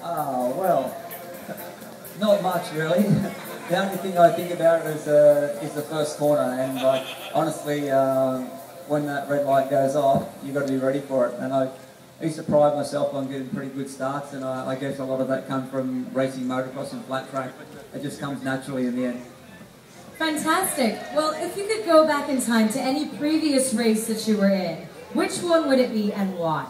Well, not much really. The only thing I think about is the first corner, and like honestly, when that red light goes off, you've got to be ready for it. And I used to pride myself on getting pretty good starts, and I guess a lot of that comes from racing motocross and flat track. It just comes naturally in the end. Fantastic. Well, if you could go back in time to any previous race that you were in, which one would it be and why?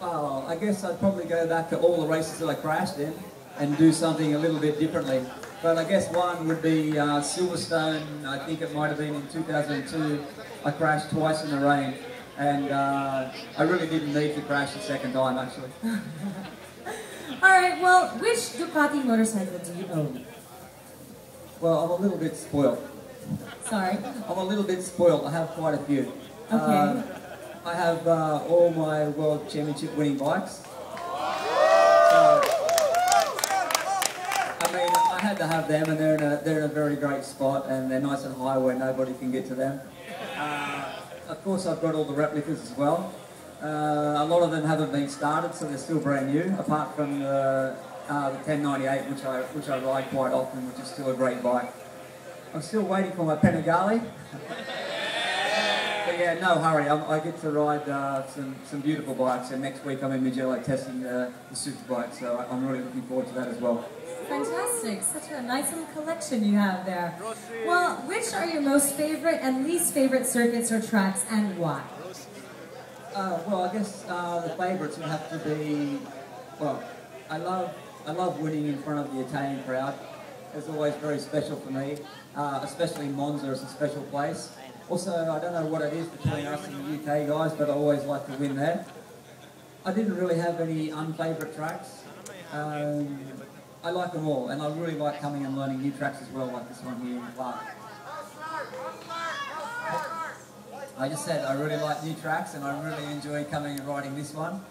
Well, I guess I'd probably go back to all the races that I crashed in and do something a little bit differently. But I guess one would be Silverstone. I think it might have been in 2002. I crashed twice in the rain, and I really didn't need to crash the second time, actually. All right, well, which Ducati motorcycle do you own? Well, I'm a little bit spoiled. Sorry? I'm a little bit spoiled. I have quite a few. Okay. I have all my World Championship winning bikes. I mean, I had to have them, and they're in a very great spot, and they're nice and high where nobody can get to them. Of course, I've got all the replicas as well. A lot of them haven't been started, so they're still brand new, apart from the 1098, which I ride quite often, which is still a great bike. I'm still waiting for my Panigale. But yeah, no hurry. I get to ride some beautiful bikes, and next week I'm in Mugello testing the super bike, so I'm really looking forward to that as well. Fantastic. Such a nice little collection you have there. Well, which are your most favorite and least favorite circuits or tracks, and why? Well, I guess the favourites would have to be, well, I love winning in front of the Italian crowd. It's always very special for me, especially Monza is a special place. Also, I don't know what it is between us and the UK guys, but I always like to win there. I didn't really have any unfavourite tracks. I like them all, and I really like coming and learning new tracks as well, like this one here in Clark. I just said I really like new tracks, and I really enjoy coming and riding this one.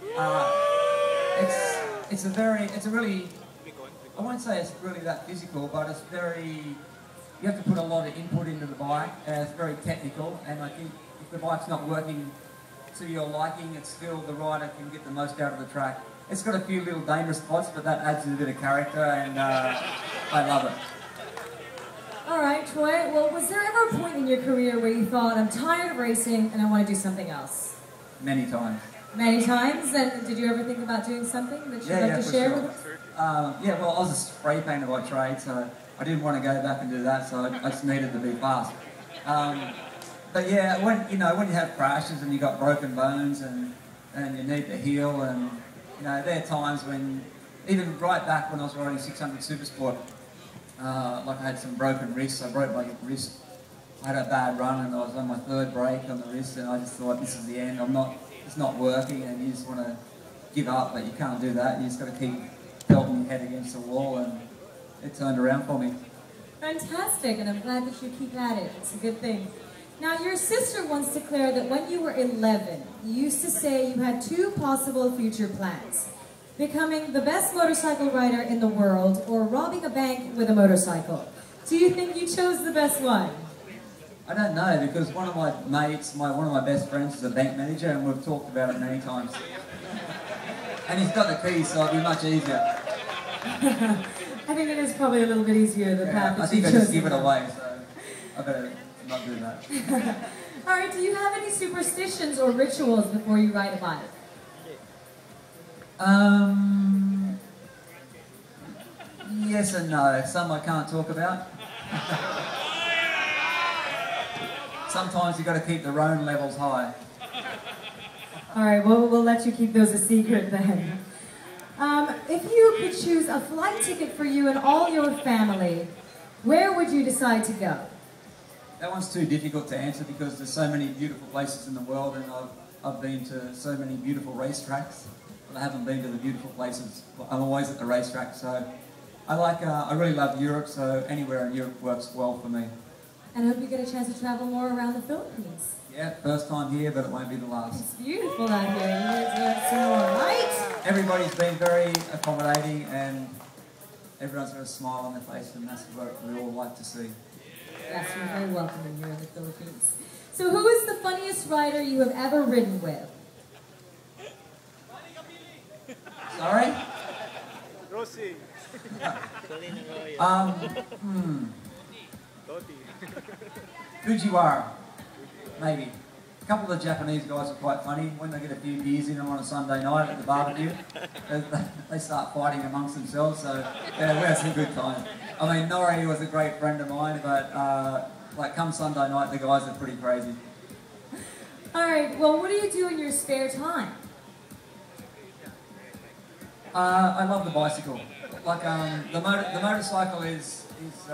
It's a really, I won't say it's really that physical, but it's very, you have to put a lot of input into the bike, and it's very technical, and I think if the bike's not working to your liking, it's still the rider can get the most out of the track. It's got a few little dangerous spots, but that adds a bit of character, and I love it. All right, Troy. Well, was there ever a point in your career where you thought, I'm tired of racing and I want to do something else? Many times. Many times? And did you ever think about doing something that you'd like to share with us? Yeah, well, I was a spray painter by trade, so I didn't want to go back and do that, so I just needed to be fast. But yeah, when you have crashes and you got broken bones and you need to heal, and there are times when, even right back when I was riding 600 Supersport, like I had some broken wrists. I broke my wrist. I had a bad run, and I was on my third break on the wrist, and I just thought, this is the end. It's not working, and you just want to give up, but you can't do that. You just got to keep pelting your head against the wall, and it turned around for me. Fantastic, and I'm glad that you keep at it. It's a good thing. Now, your sister once declared that when you were 11, you used to say you had two possible future plans: becoming the best motorcycle rider in the world, or robbing a bank with a motorcycle. Do you think you chose the best one? I don't know, because one of my mates, one of my best friends is a bank manager, and we've talked about it many times. And he's got the keys, so it'll be much easier. I think it is probably a little bit easier, the path. I think I just give it away, so I better not do that. All right, do you have any superstitions or rituals before you ride a bike? Yes and no. Some I can't talk about. Sometimes you've got to keep the roan levels high. All right, well, we'll let you keep those a secret then. If you could choose a flight ticket for you and all your family, where would you decide to go? That one's too difficult to answer because there's so many beautiful places in the world, and I've been to so many beautiful racetracks, but I haven't been to the beautiful places. I'm always at the racetrack, so I really love Europe, so anywhere in Europe works well for me. And I hope you get a chance to travel more around the Philippines. Yeah, first time here, but it won't be the last. It's beautiful out here. You need to get some more, right? Everybody's been very accommodating, and everyone's got a smile on their face, and that's what we all like to see. Yes, you're very welcoming here in the Philippines. So who is the funniest rider you have ever ridden with? Sorry? Fujiwara, maybe. A couple of the Japanese guys are quite funny. When they get a few beers in them on a Sunday night at the barbecue, they start fighting amongst themselves, so yeah, we had some good time. I mean, Nori was a great friend of mine, but like come Sunday night, the guys are pretty crazy. Alright, well what do you do in your spare time? I love the bicycle. Like the motorcycle is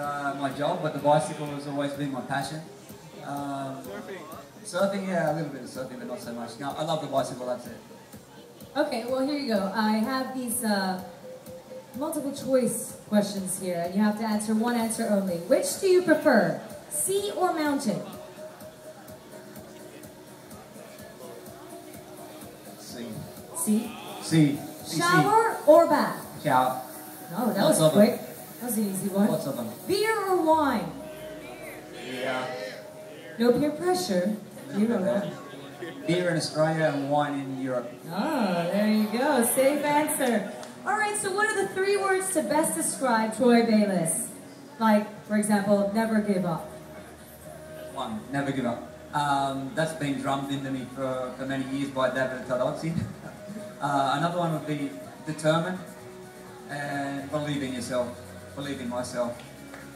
my job, but the bicycle has always been my passion. Surfing, yeah, a little bit of surfing, but not so much. No, I love the bicycle, that's it. Okay, well here you go. I have these multiple choice questions here, and you have to answer one answer only. Which do you prefer, sea or mountain? Sea. Sea? Sea. Shower or bath? Shower. Oh, that was quick. That was an easy one. Lots of them. Beer or wine? Yeah. No peer pressure. Beer or wine? Beer in Australia and wine in Europe. Oh, there you go. Safe answer. All right, so what are the 3 words to best describe Troy Bayliss? Like, for example, never give up. One, never give up. That's been drummed into me for many years by David Tadotsi. Another one would be determined and believe in yourself. Believe in myself.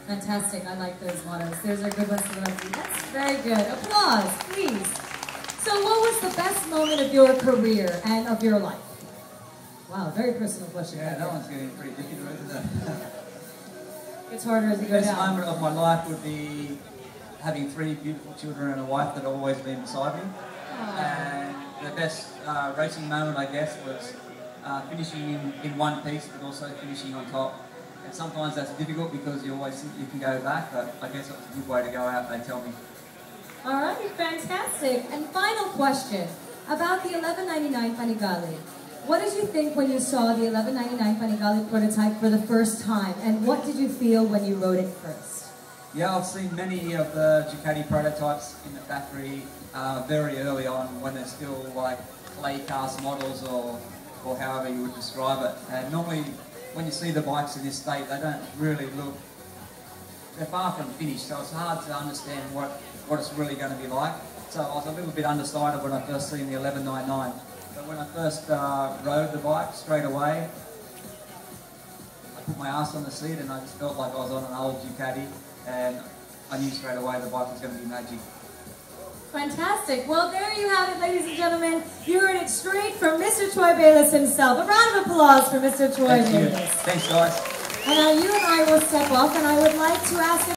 Fantastic. I like those mottos. Those are good ones to live up. That's very good. Applause, please. So what was the best moment of your career and of your life? Wow, very personal question. Yeah, that one's getting pretty difficult, isn't it? It's harder as you The go best down. moment of my life would be having 3 beautiful children and a wife that have always been beside me. And the best racing moment, I guess, was finishing in one piece, but also finishing on top. And sometimes that's difficult because you always think you can go back, but I guess it's a good way to go out, they tell me. All right, fantastic. And final question about the 1199 Panigale. What did you think when you saw the 1199 Panigale prototype for the first time, and what did you feel when you rode it first? Yeah, I've seen many of the Ducati prototypes in the factory very early on when they're still like clay cast models or however you would describe it. And normally when you see the bikes in this state, they don't really look, they're far from finished, so it's hard to understand what it's really going to be like. So I was a little bit undecided when I first seen the 1199. But when I first rode the bike straight away, I put my ass on the seat and I just felt like I was on an old Ducati, and I knew straight away the bike was going to be magic. Fantastic. Well, there you have it, ladies and gentlemen. You heard it straight from Mr. Troy Bayliss himself. A round of applause for Mr. Troy Bayliss. Thanks, guys. And now you and I will step off, and I would like to ask